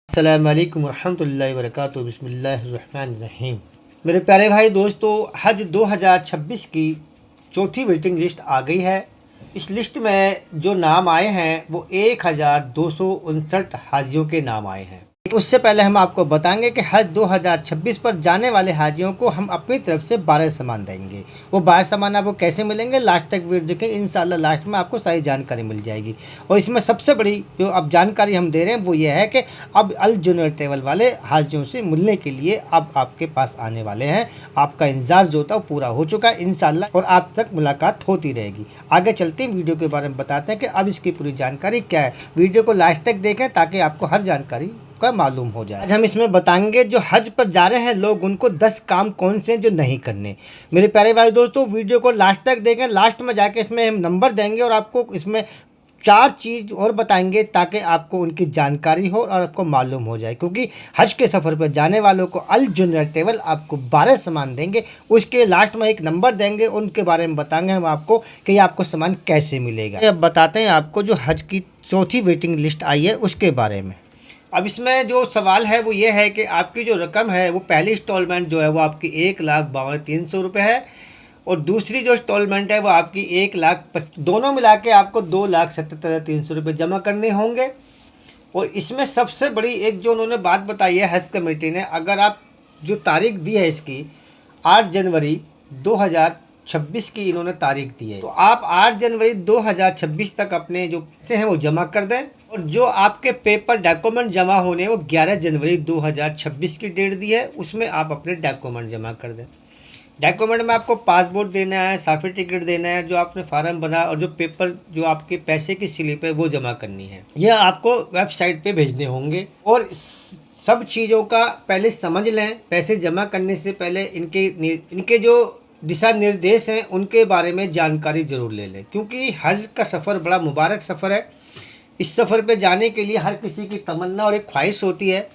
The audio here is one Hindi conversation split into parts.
अस्सलामु अलैकुम वरहमतुल्लाहि वबरकातुहू। बिस्मिल्लाहिर्रहमानिर्रहीम। मेरे प्यारे भाई दोस्तों, हज 2026 की चौथी वेटिंग लिस्ट आ गई है। इस लिस्ट में जो नाम आए हैं वो 1259 हाजियों के नाम आए हैं। उससे पहले हम आपको बताएंगे कि हज 2026 पर जाने वाले हाजियों को हम अपनी तरफ से 12 सामान देंगे। वो 12 सामान आपको कैसे मिलेंगे, लास्ट तक वीडियो देखें, इंशाल्लाह लास्ट में आपको सारी जानकारी मिल जाएगी। और इसमें सबसे बड़ी जो अब जानकारी हम दे रहे हैं वो ये है कि अब अल जुनैद ट्रैवल वाले हाजियों से मिलने के लिए अब आपके पास आने वाले हैं। आपका इंतजार जो था वो पूरा हो चुका है इंशाल्लाह, और आप तक मुलाकात होती रहेगी। आगे चलते हैं, वीडियो के बारे में बताते हैं कि अब इसकी पूरी जानकारी क्या है। वीडियो को लास्ट तक देखें ताकि आपको हर जानकारी का मालूम हो जाए। आज हम इसमें बताएंगे जो हज पर जा रहे हैं लोग, उनको 10 काम कौन से हैं जो नहीं करने। मेरे प्यारे भाई दोस्तों, वीडियो को लास्ट तक देखें। लास्ट में जाके इसमें हम नंबर देंगे और आपको इसमें 4 चीज़ और बताएंगे ताकि आपको उनकी जानकारी हो और आपको मालूम हो जाए। क्योंकि हज के सफ़र पर जाने वालों को अल जुनैद ट्रैवल आपको 12 सामान देंगे, उसके लास्ट में एक नंबर देंगे, उनके बारे में बताएंगे हम आपको कि ये आपको सामान कैसे मिलेगा। अब बताते हैं आपको जो हज की चौथी वेटिंग लिस्ट आई है उसके बारे में। अब इसमें जो सवाल है वो ये है कि आपकी जो रकम है वो पहली इंस्टॉलमेंट जो है वो आपकी 1,52,300 रुपये है, और दूसरी जो इंस्टॉलमेंट है वो आपकी 1,00,000, दोनों मिला के आपको 2,77,300 रुपये जमा करने होंगे। और इसमें सबसे बड़ी एक जो उन्होंने बात बताई है हज कमेटी ने, अगर आप जो तारीख दी है इसकी 8 जनवरी 2026 की इन्होंने तारीख दी है, तो आप 8 जनवरी 2026 तक अपने जो पैसे हैं वो जमा कर दें। और जो आपके पेपर डॉक्यूमेंट जमा होने हैं वो 11 जनवरी 2026 की डेट दी है, उसमें आप अपने डॉक्यूमेंट जमा कर दें। डॉक्यूमेंट में आपको पासपोर्ट देना है, सर्टिफिकेट देना है, जो आपने फार्म बना, और जो पेपर जो आपके पैसे की स्लिप है वो जमा करनी है। यह आपको वेबसाइट पे भेजने होंगे। और सब चीज़ों का पहले समझ लें, पैसे जमा करने से पहले इनके जो दिशा निर्देश हैं उनके बारे में जानकारी ज़रूर ले लें, क्योंकि हज का सफ़र बड़ा मुबारक सफ़र है। इस सफ़र पे जाने के लिए हर किसी की तमन्ना और एक ख्वाहिश होती है,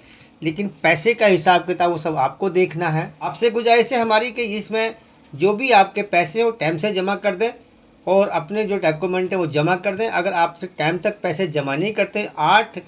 लेकिन पैसे का हिसाब किताब वो सब आपको देखना है। आपसे गुजारिश है हमारी कि इसमें जो भी आपके पैसे हो टाइम से जमा कर दें, और अपने जो डॉक्यूमेंट है वो जमा कर दें। अगर आप टाइम तक पैसे जमा नहीं करते, 8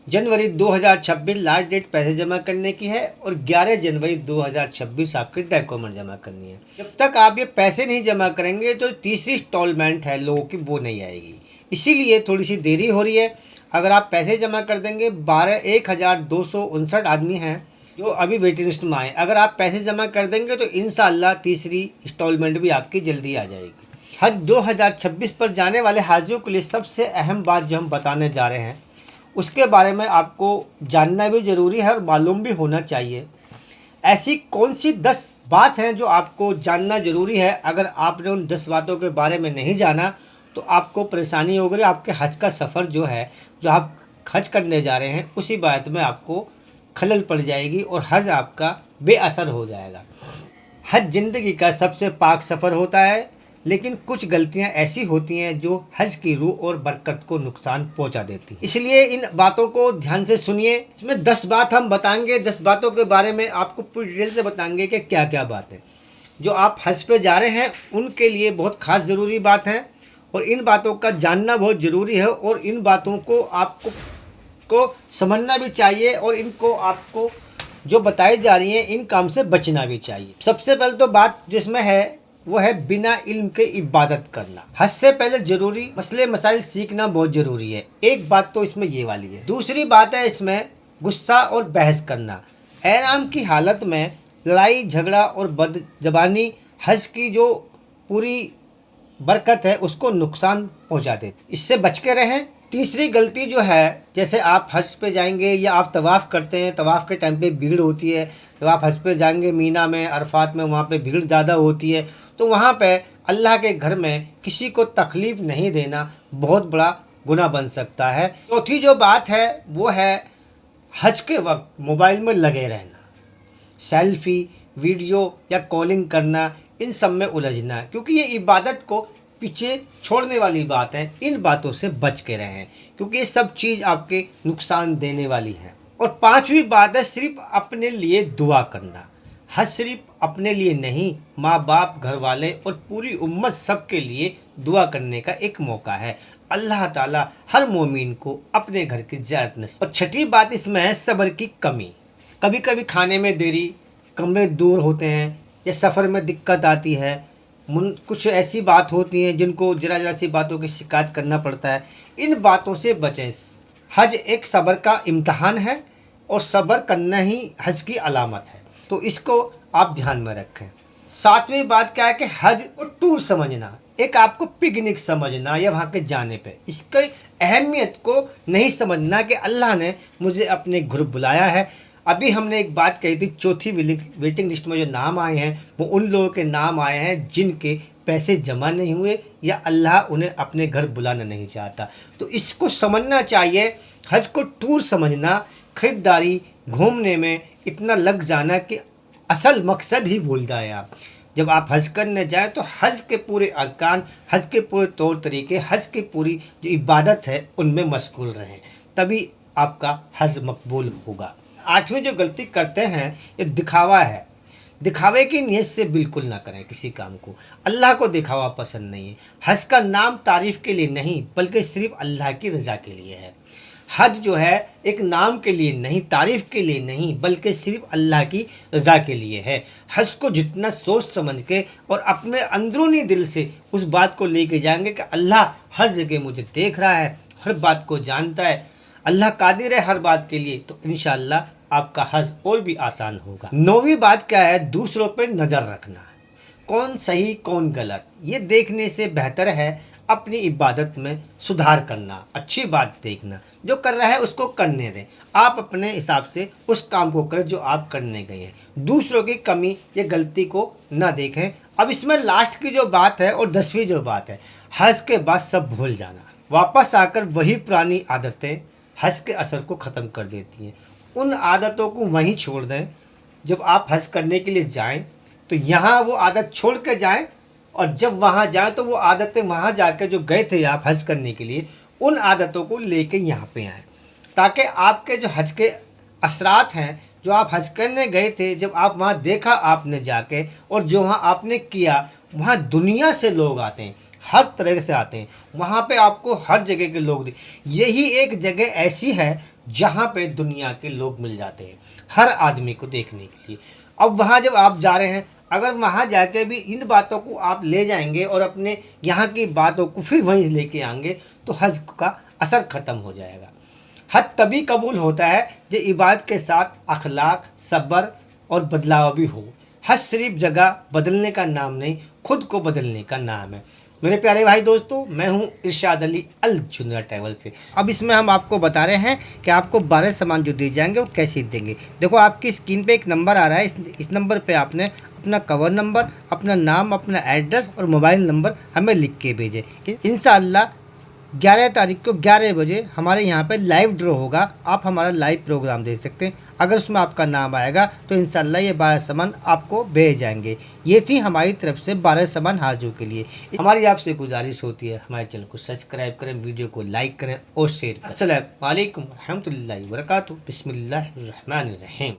जनवरी 2026 लास्ट डेट पैसे जमा करने की है, और 11 जनवरी 2026 आपके डॉक्यूमेंट जमा करनी है। जब तक आप ये पैसे नहीं जमा करेंगे तो तीसरी इंस्टॉलमेंट है लोगों की वो नहीं आएगी, इसीलिए थोड़ी सी देरी हो रही है। अगर आप पैसे जमा कर देंगे, 1,259 आदमी हैं जो अभी वेटिंग लिस्ट में आए, अगर आप पैसे जमा कर देंगे तो इंशाल्लाह तीसरी इंस्टॉलमेंट भी आपकी जल्दी आ जाएगी। हज 2026 पर जाने वाले हाजियों के लिए सबसे अहम बात जो हम बताने जा रहे हैं उसके बारे में आपको जानना भी ज़रूरी है और मालूम भी होना चाहिए। ऐसी कौन सी 10 बात हैं जो आपको जानना ज़रूरी है। अगर आपने उन 10 बातों के बारे में नहीं जाना तो आपको परेशानी होगी। आपके हज का सफ़र जो है, जो आप हज करने जा रहे हैं, उसी बात में आपको खलल पड़ जाएगी और हज आपका बेअसर हो जाएगा। हज ज़िंदगी का सबसे पाक सफ़र होता है, लेकिन कुछ गलतियां ऐसी होती हैं जो हज की रूह और बरकत को नुकसान पहुंचा देती हैं। इसलिए इन बातों को ध्यान से सुनिए। इसमें 10 बात हम बताएंगे, 10 बातों के बारे में आपको पूरी डिटेल से बताएंगे कि क्या क्या बात है जो आप हज पे जा रहे हैं उनके लिए बहुत खास ज़रूरी बात है, और इन बातों का जानना बहुत ज़रूरी है, और इन बातों को आपको समझना भी चाहिए, और इनको आपको जो बताई जा रही हैं इन काम से बचना भी चाहिए। सबसे पहले तो बात जिसमें है वो है बिना इल्म के इबादत करना। हज से पहले जरूरी मसले मसाइल सीखना बहुत ज़रूरी है। एक बात तो इसमें ये वाली है। दूसरी बात है इसमें गुस्सा और बहस करना। एहराम की हालत में लड़ाई झगड़ा और बदजबानी हज की जो पूरी बरकत है उसको नुकसान पहुंचा देती, इससे बच के रहें। तीसरी गलती जो है, जैसे आप हज पे जाएंगे या आप तवाफ़ करते हैं, तवाफ़ के टाइम पे भीड़ होती है। जब आप हज पे जाएंगे मीना में, अरफात में, वहाँ पे भीड़ ज़्यादा होती है, तो वहाँ पे अल्लाह के घर में किसी को तकलीफ़ नहीं देना बहुत बड़ा गुनाह बन सकता है। चौथी जो बात है वो है हज के वक्त मोबाइल में लगे रहना, सेल्फ़ी, वीडियो या कॉलिंग करना, इन सब में उलझना, क्योंकि ये इबादत को पीछे छोड़ने वाली बात है। इन बातों से बच के रहें, क्योंकि ये सब चीज़ आपके नुकसान देने वाली है। और 5वीं बात है सिर्फ अपने लिए दुआ करना। हज सिर्फ अपने लिए नहीं, माँ बाप, घर वाले और पूरी उम्मत सब के लिए दुआ करने का एक मौका है। अल्लाह ताला हर मोमिन को अपने घर की ज़ियारत नसीब। और छठी बात इसमें है सब्र की कमी। कभी कभी खाने में देरी, कमरे दूर होते हैं या सफ़र में दिक्कत आती है, कुछ ऐसी बात होती हैं जिनको ज़रा ज़रा सी बातों की शिकायत करना पड़ता है। इन बातों से बचें। हज एक सब्र का इम्तहान है और सब्र करना ही हज की अलामत है, तो इसको आप ध्यान में रखें। सातवीं बात क्या है कि हज को टूर समझना, एक आपको पिकनिक समझना या वहाँ के जाने पे, इसकी अहमियत को नहीं समझना कि अल्लाह ने मुझे अपने घर बुलाया है। अभी हमने एक बात कही थी, चौथी वेटिंग लिस्ट में जो नाम आए हैं वो उन लोगों के नाम आए हैं जिनके पैसे जमा नहीं हुए या अल्लाह उन्हें अपने घर बुलाना नहीं चाहता। तो इसको समझना चाहिए। हज को टूर समझना, ख़रीदारी घूमने में इतना लग जाना कि असल मकसद ही भूल जाए आप। जब आप हज करने जाएं तो हज के पूरे अरकान, हज के पूरे तौर तरीके, हज की पूरी जो इबादत है उनमें मशगूल रहें, तभी आपका हज मकबूल होगा। आठवीं जो गलती करते हैं ये दिखावा है। दिखावे की नीयत से बिल्कुल ना करें किसी काम को। अल्लाह को दिखावा पसंद नहीं है। हज का नाम तारीफ़ के लिए नहीं बल्कि सिर्फ अल्लाह की रज़ा के लिए है। हज जो है एक नाम के लिए नहीं, तारीफ़ के लिए नहीं, बल्कि सिर्फ अल्लाह की रज़ा के लिए है। हज को जितना सोच समझ के और अपने अंदरूनी दिल से उस बात को लेके जाएंगे कि अल्लाह हर जगह मुझे देख रहा है, हर बात को जानता है, अल्लाह कादिर है हर बात के लिए, तो इंशाअल्लाह आपका हज और भी आसान होगा। नौवीं बात क्या है, दूसरों पर नज़र रखना। कौन सही कौन गलत ये देखने से बेहतर है अपनी इबादत में सुधार करना, अच्छी बात देखना। जो कर रहा है उसको करने दें, आप अपने हिसाब से उस काम को करें जो आप करने गए हैं। दूसरों की कमी या गलती को ना देखें। अब इसमें लास्ट की जो बात है और 10वीं जो बात है, हज के बाद सब भूल जाना। वापस आकर वही पुरानी आदतें हज के असर को ख़त्म कर देती हैं। उन आदतों को वहीं छोड़ दें। जब आप हज करने के लिए जाएं तो यहाँ वो आदत छोड़ के जाएं, और जब वहाँ जाएं तो वो आदतें वहाँ जाकर जो गए थे आप हज करने के लिए, उन आदतों को लेके यहाँ पे आएँ, ताकि आपके जो हज के असरात हैं, जो आप हज करने गए थे, जब आप वहाँ देखा आपने जाके और जो वहाँ आपने किया, वहाँ दुनिया से लोग आते हैं, हर तरह से आते हैं। वहाँ पे आपको हर जगह के लोग यही एक जगह ऐसी है जहाँ पे दुनिया के लोग मिल जाते हैं हर आदमी को देखने के लिए। अब वहाँ जब आप जा रहे हैं, अगर वहाँ जाके भी इन बातों को आप ले जाएंगे और अपने यहाँ की बातों को फिर वहीं लेके आएंगे तो हज का असर ख़त्म हो जाएगा। हज तभी कबूल होता है जो इबादत के साथ अखलाक, सब्र और बदलाव भी हो। हज सिर्फ जगह बदलने का नाम नहीं, खुद को बदलने का नाम है। मेरे प्यारे भाई दोस्तों, मैं हूं इरशाद अली अल जुनियर ट्रैवल से। अब इसमें हम आपको बता रहे हैं कि आपको 12 सामान जो दिए जाएंगे वो कैसे देंगे। देखो आपकी स्क्रीन पे एक नंबर आ रहा है, इस नंबर पे आपने अपना कवर नंबर, अपना नाम, अपना एड्रेस और मोबाइल नंबर हमें लिख के भेजें। इंशाअल्लाह 11 तारीख को 11 बजे हमारे यहाँ पे लाइव ड्रॉ होगा। आप हमारा लाइव प्रोग्राम देख सकते हैं। अगर उसमें आपका नाम आएगा तो इंशाअल्लाह ये 12 सामान आपको भेज जाएंगे। ये थी हमारी तरफ से 12 सामान हाजिर के लिए। हमारी आपसे गुजारिश होती है हमारे चैनल को सब्सक्राइब करें, वीडियो को लाइक करें और शेयर करें। अस्सलाम वालेकुम रहमतुल्लाहि व बरकातहू। बिस्मिल्लाहिर्रहमानिर्रहीम।